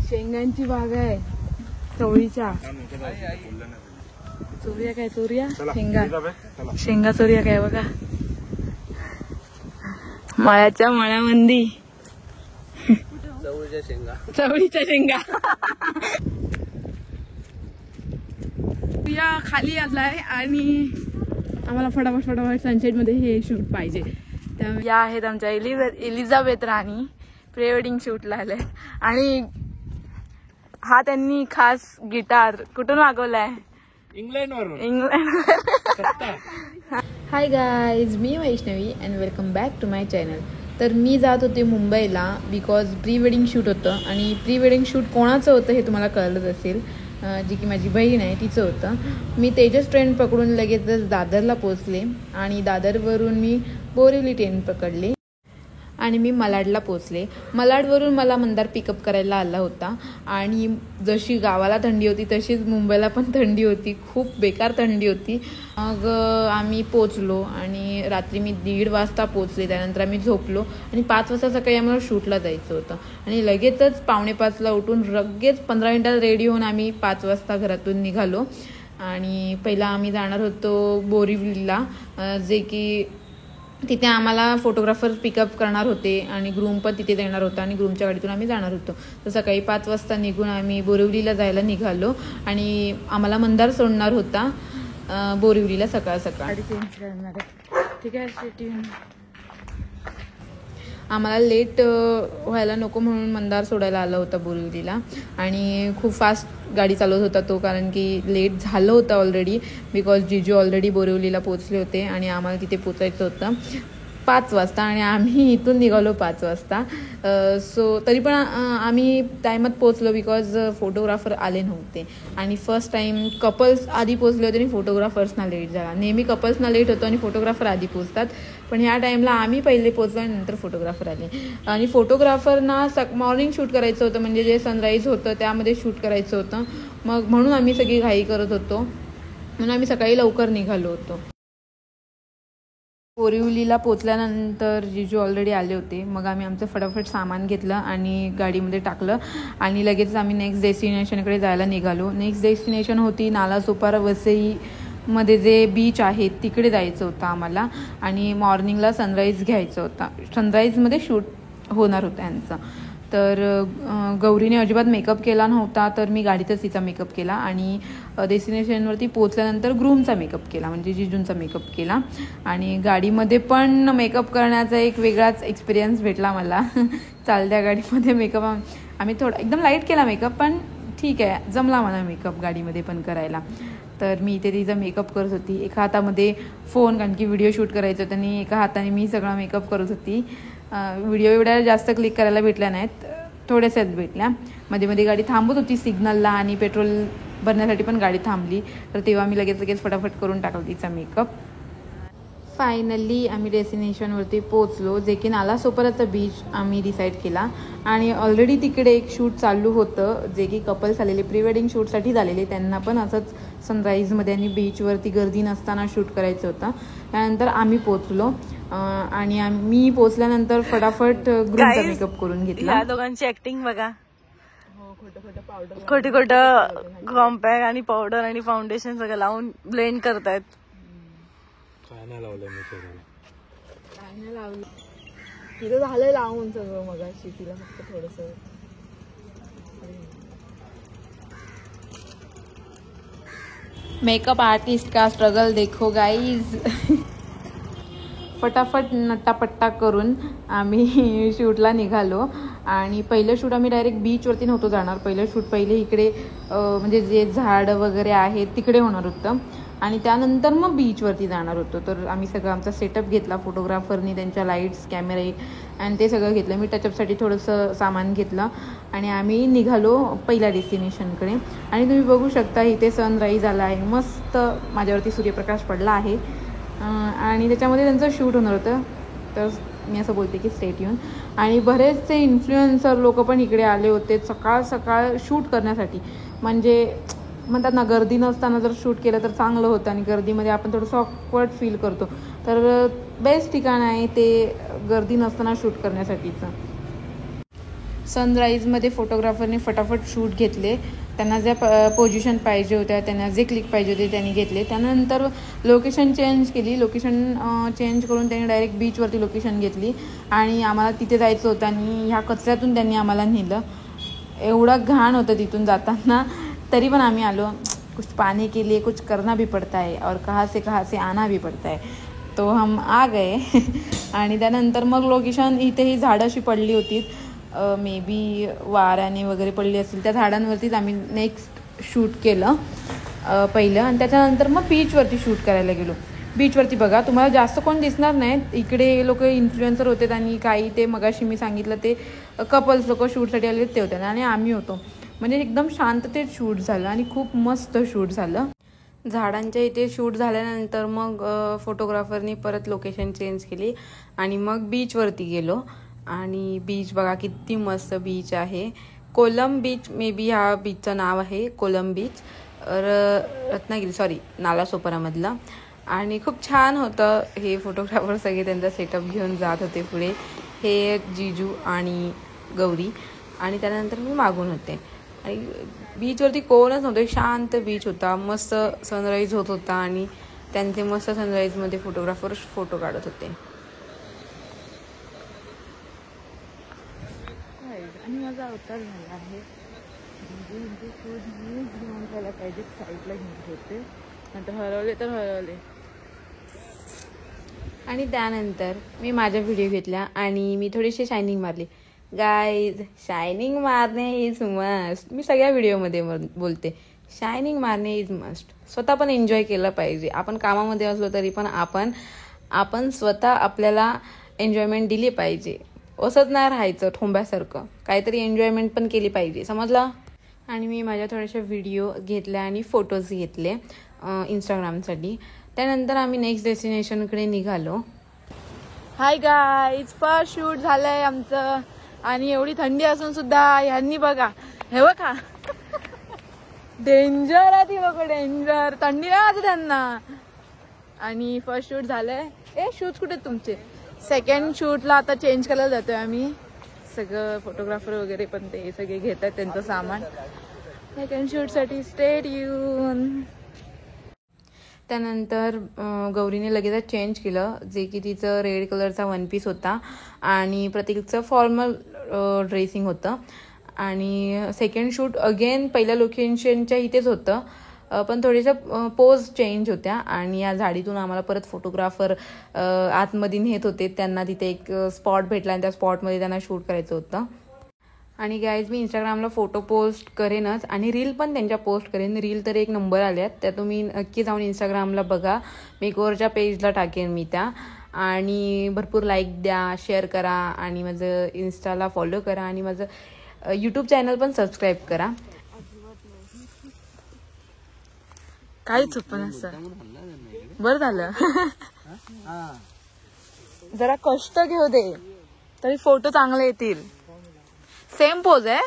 शेंगांची बाग आहे चवळीच्या. चोरिया काय चोरिया शेंगा शेंगा चोरिया काय बघा मळ्याच्या मळ्यामंदी चवळीच्या शेंगा. या खाली आलाय आणि आम्हाला फटाफट सनसेट मध्ये हे शूट पाहिजे. त्यामुळे या आहेत आमच्या एलिझाबेथ राणी प्री वेडिंग शूटला आले. आणि हा त्यांनी खास गिटार कुठून मागवलाय? इंग्लंड. हाय गाईज, मी Vaishnavi and welcome back to my channel. तर मी जात होते मुंबईला बिकॉज प्री वेडिंग शूट होतं. आणि प्री वेडिंग शूट कोणाचं होतं हे तुम्हाला कळलंच असेल. जी की माझी बहीण आहे तिचं होतं. मी तेजस ट्रेन पकडून लगेचच दादरला पोचले आणि दादरवरून मी बोरिवली ट्रेन पकडली आणि मी malaडला पोचले. malaडवरून मला मंदार पिकअप करायला आला होता. आणि जशी गावाला थंडी होती तशीच मुंबईला पण थंडी होती, खूप बेकार थंडी होती. मग आम्ही पोचलो आणि रात्री मी 1:30 वाजता पोचले. त्यानंतर आम्ही झोपलो आणि 5 वाजता सकाळी आम्हाला शूटला जायचं होतं. आणि लगेचच 4:45ला उठून लगेच 15 मिनिटात रेडी होऊन आम्ही 5 वाजता घरातून निघालो. आणि पहिला आम्ही जाणार होतो बोरिवलीला, जे की तिथे आम्हाला फोटोग्राफर पिकअप करणार होते आणि ग्रूम पण तिथे देणार होता आणि ग्रूमच्या गाडीतून आम्ही जाणार होतो. तर सकाळी 5 वाजता निघून आम्ही बोरिवलीला जायला निघालो आणि आम्हाला मंदार सोडणार होता बोरिवलीला सकाळ सकाळ. गाडी चेंज करणार आहे, ठीक आहे. आम्हाला लेट व्हायला नको म्हणून मंदार सोडायला आला होता बोरिवलीला. आणि खूप फास्ट गाडी चालवत होता तो, कारण की लेट झालं होतं ऑलरेडी बिकॉज जिजू ऑलरेडी बोरिवलीला पोचले होते आणि आम्हाला तिथे पोचायचं होतं 5 वाजता आणि आम्ही इथून निघालो 5 वाजता. सो तरी पण आम्ही टायमात पोचलो बिकॉज फोटोग्राफर आले नव्हते. आणि फर्स्ट टाईम कपल्स आधी पोचले होते आणि फोटोग्राफर्सना लेट झाला. नेहमी कपल्सना लेट होतो आणि फोटोग्राफर आधी पोचतात, पण ह्या टाईमला आम्ही पहिले पोचलो आणि नंतर फोटोग्राफर आले. आणि फोटोग्राफरना मॉर्निंग शूट करायचं होतं, म्हणजे जे सनराईज होतं त्यामध्ये शूट करायचं होतं. मग म्हणून आम्ही सगळी घाई करत होतो, म्हणून आम्ही सकाळी लवकर निघालो होतो. बोरिवलीला पोचल्यानंतर जिजू ऑलरेडी आले होते. मग आम्ही आमचं फटाफट सामान घेतलं आणि गाडीमध्ये टाकलं आणि लगेच आम्ही नेक्स्ट डेस्टिनेशनकडे जायला निघालो. नेक्स्ट डेस्टिनेशन होती नालासोपारा वसईमध्ये जे बीच आहे तिकडे जायचं होतं आम्हाला. आणि मॉर्निंगला सनराईज घ्यायचं होता, सनराईजमध्ये शूट होणार होतं यांचं. तर गौरीने अजिबात मेकअप केला नव्हता, तर मी गाडीतच तिचा मेकअप केला आणि डेस्टिनेशनवरती पोचल्यानंतर ग्रूमचा मेकअप केला, म्हणजे जिजूंचा मेकअप केला. आणि गाडीमध्ये पण मेकअप करण्याचा एक वेगळाच एक्सपिरियन्स भेटला मला. चालत्या गाडीमध्ये मेकअप आम्ही थोडा एकदम लाईट केला मेकअप, पण ठीक आहे, जमला मला मेकअप गाडीमध्ये पण करायला. तर मी इथे तिचा मेकअप करत होती, एका हातामध्ये फोन, कारण की व्हिडिओ शूट करायचं होतं, आणि एका हाताने मी सगळा मेकअप करत होती. व्हिडिओ एवढ्या जास्त क्लिक करायला भेटल्या नाहीत, थोड्याशाच भेटल्या. मध्ये मध्ये गाडी थांबत होती सिग्नलला आणि पेट्रोल भरण्यासाठी पण गाडी थांबली, तर तेव्हा मी लगेच फटाफट करून टाकला तिचा मेकअप. फायनली आम्ही डेस्टिनेशनवरती पोचलो, जे की नालासोपाराचा बीच आम्ही डिसाईड केला. आणि ऑलरेडी तिकडे एक शूट चालू होतं, जे की कपल्स आलेले प्री वेडिंग शूटसाठी झालेले, त्यांना पण असंच सनराईजमध्ये आणि बीचवरती गर्दी नसताना शूट करायचं होतं. त्यानंतर आम्ही पोचलो आणि मी पोचल्यानंतर फटाफट ग्रूमचा मेकअप करून घेतला. या दोघांची ऍक्टिंग बघा, खोटं कॉम्पॅक्ट आणि पावडर आणि फाउंडेशन सगळं लावून ब्लेंड करतायत. काय नाही लावलं तिला झालं लावून सगळं मगाशी, तिला फक्त थोडस. मेकअप आर्टिस्ट का स्ट्रगल देखो गाईज. फटाफट नट्टापट्टा करून आम्ही शूटला निघालो. आणि पहिलं शूट आम्ही डायरेक्ट बीचवरती नव्हतो जाणार, पहिलं शूट पहिले इकडे म्हणजे जे झाडं वगैरे आहेत तिकडे होणार होतं आणि त्यानंतर मग बीचवरती जाणार होतो. तर आम्ही सगळं आमचा सेटअप घेतला, फोटोग्राफरनी त्यांच्या लाईट्स, कॅमेरे आणि ते सगळं घेतलं. मी टचअपसाठी थोडंसं सामान घेतलं आणि आम्ही निघालो पहिल्या डेस्टिनेशनकडे. आणि तुम्ही बघू शकता इथे सनराईज आला आहे, मस्त माझ्यावरती सूर्यप्रकाश पडला आहे आणि त्याच्यामध्ये त्यांचं शूट होणार होतं. तर मी असं बोलते की स्टेट येऊन. आणि बरेचसे इन्फ्लुएन्सर लोक पण इकडे आले होते सकाळ सकाळ शूट करण्यासाठी. म्हणजे म्हणतात ना, गर्दी नसताना जर शूट केलं तर चांगलं होतं आणि गर्दीमध्ये आपण थोडंसं ऑकवर्ड फील करतो. तर बेस्ट ठिकाण आहे ते गर्दी नसताना शूट करण्यासाठीचं. सनराईजमध्ये फोटोग्राफरने फटाफट शूट घेतले. त्यांना ज्या पोझिशन पाहिजे होत्या, त्यांना जे क्लिक पाहिजे होते त्यांनी घेतले. त्यानंतर लोकेशन चेंज केली. लोकेशन चेंज करून त्यांनी डायरेक्ट बीचवरती लोकेशन घेतली आणि आम्हाला तिथे जायचं होतं आणि ह्या कचऱ्यातून त्यांनी आम्हाला नेलं. एवढं घाण होतं तिथून जाताना, तरी पण आम्ही आलो. कुछ पाने के लिए कुछ करना भी पड़ता है और कहाँ से आना भी पड़ता है, तो हम आ गए. आणि त्यानंतर मग लोकेशन इथेही झाडं अशी पडली होती, मे बी वाऱ्याने वगैरे पडली असतील. त्या झाडांवरतीच आम्ही नेक्स्ट शूट केलं पहिलं. आणि त्याच्यानंतर मग बीचवरती शूट करायला गेलो. बीचवरती बघा तुम्हाला जास्त कोण दिसणार नाही. इकडे लोक इन्फ्लुएन्सर होते आणि काही ते मगाशी मी सांगितलं ते कपल्स लोक शूटसाठी आले ते होते आणि आम्ही होतो. म्हणजे एकदम शांततेत शूट झालं आणि खूप मस्त शूट झालं. झाडांच्या इथे शूट झाल्यानंतर मग फोटोग्राफरनी परत लोकेशन चेंज केली आणि मग बीचवरती गेलो. आणि बीच बघा किती मस्त बीच आहे. कोलम बीच, मे बी ह्या बीचचं नाव आहे कोलम बीच, रत्नागिरी नालासोपारामधलं. आणि खूप छान होतं. हे फोटोग्राफर सगळे त्यांचा सेटअप घेऊन जात होते पुढे. हे जीजू आणि गौरी आणि त्यानंतर मी मागून होते. आणि बीचवरती कोणच नव्हतं, शांत बीच होता. मस्त सनराईज होत होता आणि त्यांचे मस्त सनराईजमध्ये फोटोग्राफर फोटो काढत होते. आणि माझा अवतार झाला आहे. घेऊन जायला पाहिजे, साईडला घेऊन होते, नंतर हरवले. आणि त्यानंतर मी माझा व्हिडिओ घेतला आणि मी थोडीशी शायनिंग मारली. गाईज, शायनिंग मारणे इज मस्ट. मी सगळ्या व्हिडिओमध्ये बोलते, शायनिंग मारणे इज मस्ट. स्वतः पण एन्जॉय केलं पाहिजे. आपण कामामध्ये असलो तरी पण आपण स्वतः आपल्याला एन्जॉयमेंट दिली पाहिजे. असंच नाही राहायचं ठोंब्यासारखं, काहीतरी एन्जॉयमेंट पण केली पाहिजे, समजलं. आणि मी माझ्या थोड्याशा व्हिडिओ घेतल्या आणि फोटोज घेतले इंस्टाग्रामसाठी. त्यानंतर आम्ही नेक्स्ट डेस्टिनेशनकडे निघालो. हाय गाईज, फर्स्ट शूट झालंय आमचं. आणि एवढी थंडी असून सुद्धा ह्यांनी बघा, हे बघा डेंजर आहे ती, बघा डेंजर, थंडी नाही वाजत त्यांना. आणि फर्स्ट शूट झालंय. शूट कुठे तुमचे? सेकंड शूटला आता चेंज करायला जातोय आम्ही. सगळं फोटोग्राफर वगैरे पण ते सगळे घेत आहेत त्यांचं सामान. सेकंड शूटसाठी स्टे ट्यून. त्यानंतर गौरीने लगेच चेंज केलं, जे की तिचं रेड कलरचा वन पीस होता आणि प्रतीकचं फॉर्मल ड्रेसिंग होतं. आणि सेकंड शूट अगेन पहिल्या लोकेशनच्या इथेच होतं, पण थोड्याशा पोज चेंज होत्या. आणि या झाडीतून आम्हाला परत फोटोग्राफर आतमध्ये नेत होते. त्यांना तिथे एक स्पॉट भेटला आणि त्या स्पॉटमध्ये त्यांना शूट करायचं होतं. आणि गाईज, मी इंस्टाग्रामला फोटो पोस्ट करेनच आणि रील पण त्यांच्या पोस्ट करेन. रील तर एक नंबर आल्यात, त्या तुम्ही नक्की जाऊन इंस्टाग्रामला बघा. मेकओव्हरच्या पेजला टाकेन मी त्या. आणि भरपूर लाईक द्या, शेअर करा आणि माझं इन्स्टाला फॉलो करा आणि माझं यूट्यूब चॅनल पण सबस्क्राईब करा. काहीच चुकलं नसतं, बरं झालं. जरा कष्ट घेऊ दे तरी फोटो चांगले येतील. सेम पोज आहे,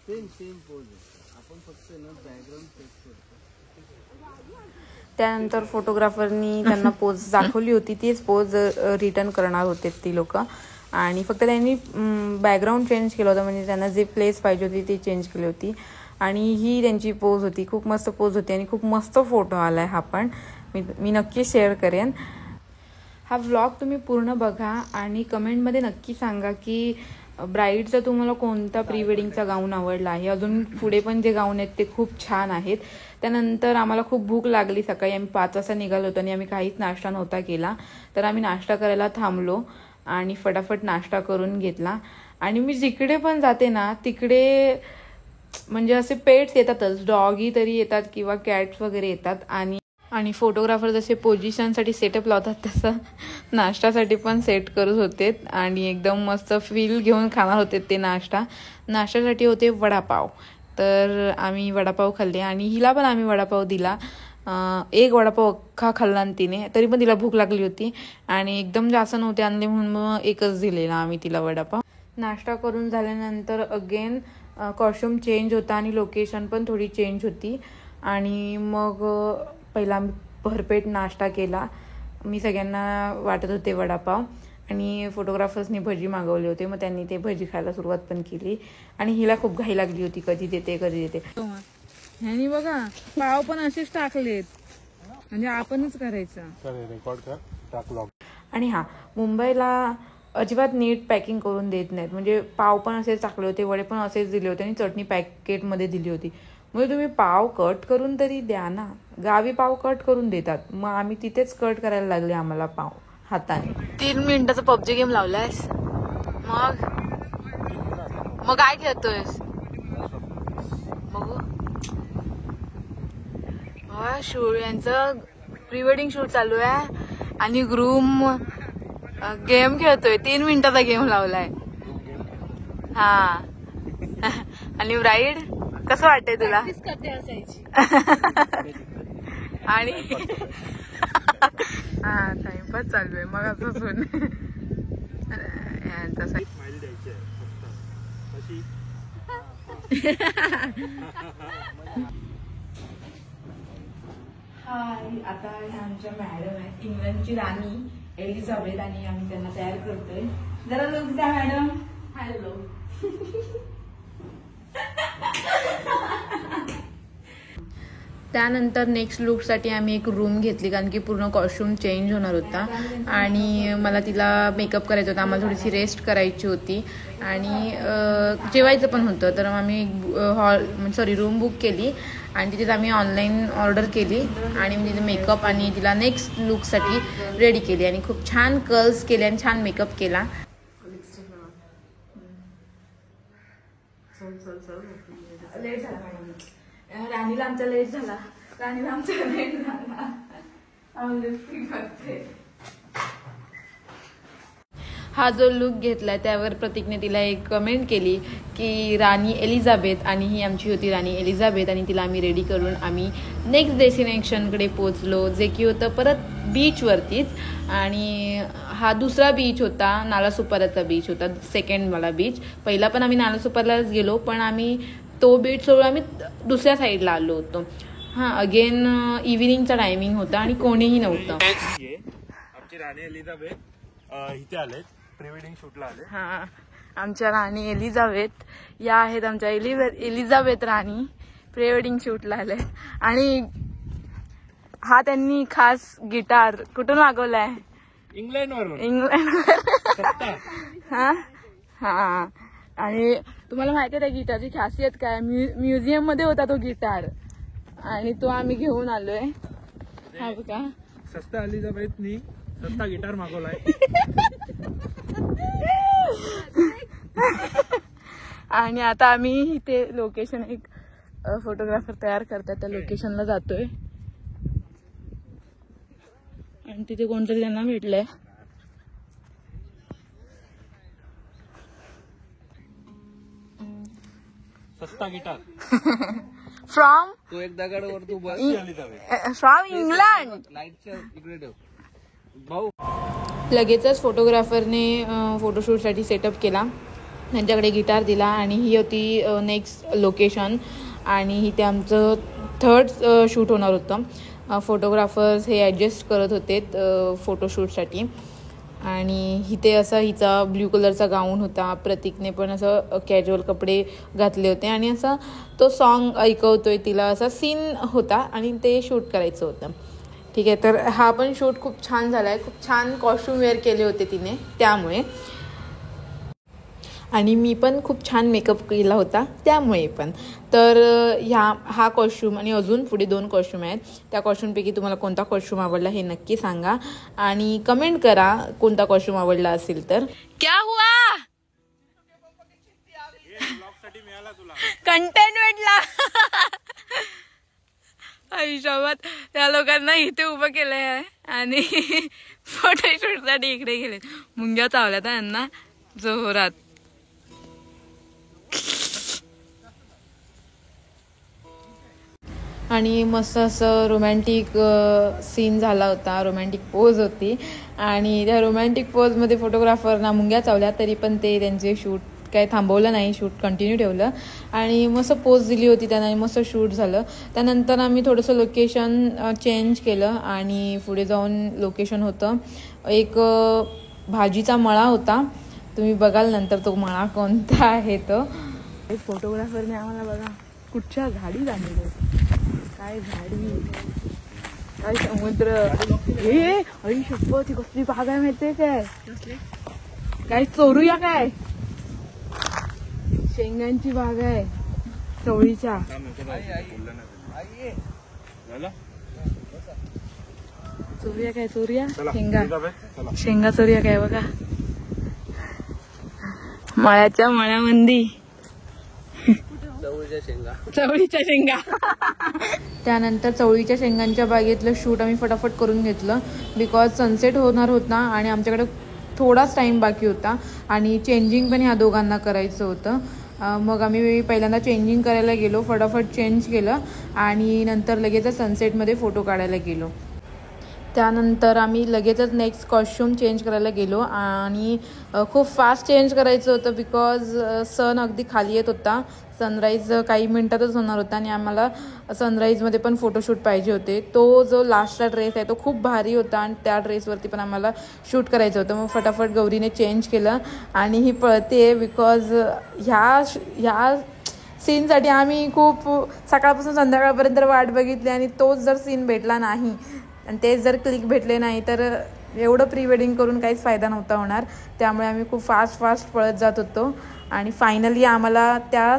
सेम पोज आहे. आपण फक्त बॅकग्राऊंड सेट करतो. त्यानंतर फोटोग्राफरनी त्यांना पोज दाखवली होती, तीच पोज रिटर्न करणार होते ती लोक. आणि फक्त त्यांनी बॅकग्राऊंड चेंज केलं होतं, म्हणजे त्यांना जे प्लेस पाहिजे होती ती चेंज केली होती. आणि ही त्यांची पोज होती, खूप मस्त पोज होती आणि खूप मस्त फोटो आलाय हा पण. मी नक्की शेअर करेन. हा व्लॉग तुम्ही पूर्ण बघा आणि कमेंटमध्ये नक्की सांगा की ब्राईडचा तुम्हाला कोणता प्री वेडिंगचा गाऊन आवडला आहे. अजून पुढे पण जे गाऊन आहेत ते खूप छान आहेत. त्यानंतर आम्हाला खूप भूक लागली. सकाळी आम्ही 5 वाजता निघालो होतो आणि आम्ही काहीच नाश्ता नव्हता केला, तर आम्ही नाश्ता करायला थांबलो आणि फटाफट नाश्ता करून घेतला. आणि मी जिकडे पण जाते ना तिकडे म्हणजे असे पेट्स येतातच, डॉगी तरी येतात किंवा कॅट्स वगैरे येतात. आणि फोटोग्राफर जसे पोझिशनसाठी सेटअप लावतात तसं नाश्त्यासाठी पण सेट करत होते आणि एकदम मस्त फील घेऊन खाणार होते ते नाश्त्यासाठी होते वडापाव. तर आम्ही वडापाव खाल्ले आणि हिला पण आम्ही वडापाव दिला. एक वडापाव अख्खा खाल्ला आणि तिने, तरी पण तिला भूक लागली होती आणि एकदम जास्त नव्हते आणले म्हणून मग एकच दिलेला आम्ही तिला वडापाव. नाश्ता करून झाल्यानंतर अगेन कॉस्ट्यूम चेंज होता आणि लोकेशन पण थोडी चेंज होती. आणि मग पहिला भरपेट नाश्ता केला. मी सगळ्यांना वाटत होते वडापाव आणि फोटोग्राफर्सनी भजी मागवले होते, मग त्यांनी ते भजी खायला सुरुवात पण केली. आणि हिला खूप घाई लागली होती, कधी देते कधी देते. ह्यानी बघा पाव पण असेच टाकलेत, म्हणजे आपणच करायचं. आणि हा, मुंबईला अजिबात नीट पॅकिंग करून देत नाहीत. म्हणजे पाव पण असेच टाकले होते, वडे पण असेच दिले होते आणि चटणी पॅकेटमध्ये दिली होती. म्हणजे तुम्ही पाव कट करून तरी द्या ना. गावी पाव कट करून देतात, मग आम्ही तिथेच कट करायला लागले आम्हाला पाव हाताने. 3 मिनिटाचा पबजी गेम लावलायस, मग काय खेळतोयस बघू. शूट यांचं प्री वेडिंग शूट चालू आहे आणि ग्रूम गेम खेळतोय. 3 मिनिटाचा गेम लावलाय. हा आणि ब्राईड कसं वाटतंय तुला? आणि हा टाइमपास चालू आहे मग अजून यांचा. हाय, आता आमच्या मॅडम आहेत, इंग्लंडची राणी एलिझाबेथ, आणि आम्ही त्यांना तयार करतोय. जरा लुक द्या मॅडम. हॅलो. त्यानंतर नेक्स्ट लुकसाठी आम्ही एक रूम घेतली, कारण की पूर्ण कॉस्ट्युम चेंज होणार होता आणि मला तिला मेकअप करायचा होता. आम्हाला थोडीशी रेस्ट करायची होती आणि जेवायचं पण होतं. तर आम्ही रूम बुक केली आणि तिथे आम्ही ऑनलाईन ऑर्डर केली आणि मी तिथे मेकअप आणि तिला नेक्स्ट लुकसाठी रेडी केली आणि खूप छान कर्ल्स केले आणि छान मेकअप केला. लेट झाला मॅडम, राणीला आमचा लेट झाला. हा जो लुक घेतलाय त्यावर प्रतीकने तिला एक कमेंट केली की राणी एलिझाबेथ, आणि ही आमची होती राणी एलिझाबेथ. आणि तिला आम्ही रेडी करून आम्ही नेक्स्ट डेस्टिनेशनकडे पोचलो, जे की होतं परत बीचवरतीच. आणि हा दुसरा बीच होता, नालासोपाराचा बीच होता, सेकंडवाला बीच. पहिला पण आम्ही नालासोपारालाच गेलो, पण आम्ही तो बीच सोडून आम्ही दुसऱ्या साईडला आलो होतो. हा, अगेन इव्हिनिंगचा टायमिंग होता आणि कोणीही नव्हतं. आमची राणी एलिझाबेथ इथे आले, प्री वेडिंग शूटला आले. हा, आमच्या राणी एलिझाबेथ या आहेत आमच्या एलिझाबेथ राणी प्री वेडिंग शूटला आले. आणि हा त्यांनी खास गिटार कुठून मागवलाय? इंग्लंड. हा हा. आणि तुम्हाला माहिती आहे त्या गिटारची खासियत काय? म्युझियम मध्ये होता तो गिटार आणि तो आम्ही घेऊन आलोय. हा बघा, सस्ता एलिझाबेथनी सस्ता गिटार मागवलाय. आणि आता आम्ही इथे लोकेशन एक फोटोग्राफर तयार करतात त्या लोकेशनला जातोय आणि तिथे कोणतरी त्यांना भेटलंय. सस्ता गिटार फ्रॉम तो एक दगडवर तू बस फ्रॉम इंग्लंड. भाऊ लगेचच फोटोग्राफरने फोटोशूटसाठी सेटअप केला, त्यांच्याकडे गिटार दिला आणि ही होती नेक्स्ट लोकेशन. आणि इथे आमचं थर्ड शूट होणार होतं. फोटोग्राफर्स हे ॲडजस्ट करत होते फोटोशूटसाठी. आणि इथे असं हिचा ब्ल्यू कलरचा गाऊन होता, प्रतीकने पण असं कॅज्युअल कपडे घातले होते आणि असं तो सॉन्ग ऐकवतोय तिला, असा सीन होता आणि ते शूट करायचं होतं. ठीक आहे, तर हा पण शूट खूप छान झाला आहे. खूप छान कॉस्ट्यूम वेअर केले होते तिने त्यामुळे, आणि मी पण खूप छान मेकअप केला होता त्यामुळे पण. तर हा कॉस्ट्यूम आणि अजून पुढे 2 कॉस्ट्यूम आहेत. त्या कॉस्ट्यूमपैकी तुम्हाला कोणता कॉस्ट्यूम आवडला हे नक्की सांगा आणि कमेंट करा कोणता कॉस्ट्यूम आवडला असेल तर. क्या हुआ? कंटेंट भेटला. आयुष्यात त्या लोकांना इथे उभं केलंय आहे आणि फोटोशूटसाठी इकडे गेले. मुंग्या चावल्या तर यांना जोरात. आणि मस्त असं रोमॅन्टिक सीन झाला होता, रोमॅन्टिक पोज होती. आणि त्या रोमॅन्टिक पोजमध्ये फोटोग्राफरना मुंग्या चावल्या, तरी पण ते त्यांचे शूट काय थांबवलं नाही, शूट कंटिन्यू ठेवलं आणि मस्त पोज दिली होती त्यांना आणि मस्त शूट झालं. त्यानंतर आम्ही थोडंसं लोकेशन चेंज केलं आणि पुढे जाऊन लोकेशन होतं एक भाजीचा मळा होता. तुम्ही बघाल नंतर तो मळा कोणता आहे तो. फोटोग्राफरने आम्हाला बघा कुठच्या झाडी आणलेलं, काय झाडी, काय समुद्र. हे आई शपथ, ही कसली बाग आहे माहितीये काय चोरूया काय. शेंगांची बाग आहे चवळीच्या. चोरूया काय, चोरूया शेंगा चोरूया काय. बघा मळ्याच्या मळ्यामंदी चवळीच्या शेंगा. त्यानंतर चवळीच्या शेंगांच्या बागेतलं शूट आम्ही फटाफट करून घेतलं बिकॉज सनसेट होणार होता आणि आमच्याकडे थोडाच टाइम बाकी होता आणि चेंजिंग पण ह्या दोघांना करायचं होतं. मग आम्ही पहिल्यांदा चेंजिंग करायला गेलो, फटाफट चेंज केलं आणि नंतर लगेचच सनसेटमध्ये फोटो काढायला गेलो. त्यानंतर आम्ही लगेचच नेक्स्ट कॉस्ट्यूम चेंज करायला गेलो आणि खूप फास्ट चेंज करायचं होतं बिकॉज सन अगदी खाली येत होता. सनराईज काही मिनटातच होणार होता आणि आम्हाला सनराईजमध्ये पण फोटोशूट पाहिजे होते. तो जो लास्टचा ड्रेस आहे तो खूप भारी होता आणि त्या ड्रेसवरती पण आम्हाला शूट करायचं होतं. मग फटाफट गौरीने चेंज केलं आणि ही पळते बिकॉज ह्या सीनसाठी आम्ही खूप सकाळपासून संध्याकाळपर्यंत वाट बघितली आणि तोच जर सीन भेटला नाही आणि तेच जर क्लिक भेटले नाही तर एवढं प्री वेडिंग करून काहीच फायदा नव्हता होणार. त्यामुळे आम्ही खूप फास्ट पळत जात होतो आणि फायनली आम्हाला त्या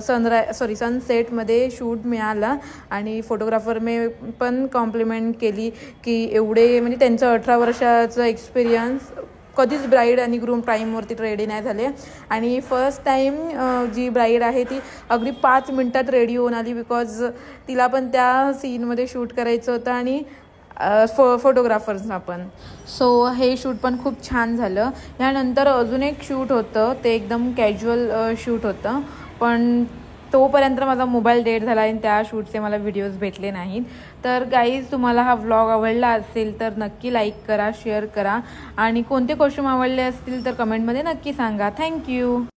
सनसेटमध्ये शूट मिळाला आणि फोटोग्राफरने पण कॉम्प्लिमेंट केली की एवढे म्हणजे त्यांचं 18 वर्षाचं एक्सपिरियन्स, कधीच ब्राईड आणि ग्रूम टाईमवरती रेडी नाही झाले आणि फर्स्ट टाईम जी ब्राईड आहे ती अगदी 5 मिनटात रेडी होऊन आली बिकॉज तिला पण त्या सीनमध्ये शूट करायचं होतं आणि फोटोग्राफर्सना पण. सो हे शूट पण खूप छान झालं. यानंतर अजून एक शूट होतं, ते एकदम कॅज्युअल शूट होतं पण तोपर्यंत माझा मोबाईल डेड झाला आणि त्या शूटचे मला व्हिडिओज भेटले नाहीत. तर गाईज तुम्हाला हा व्लॉग आवडला असेल तर नक्की लाईक करा, शेअर करा आणि कोणते कॉस्ट्यूम आवडले असतील तर कमेंटमध्ये नक्की सांगा. थँक्यू.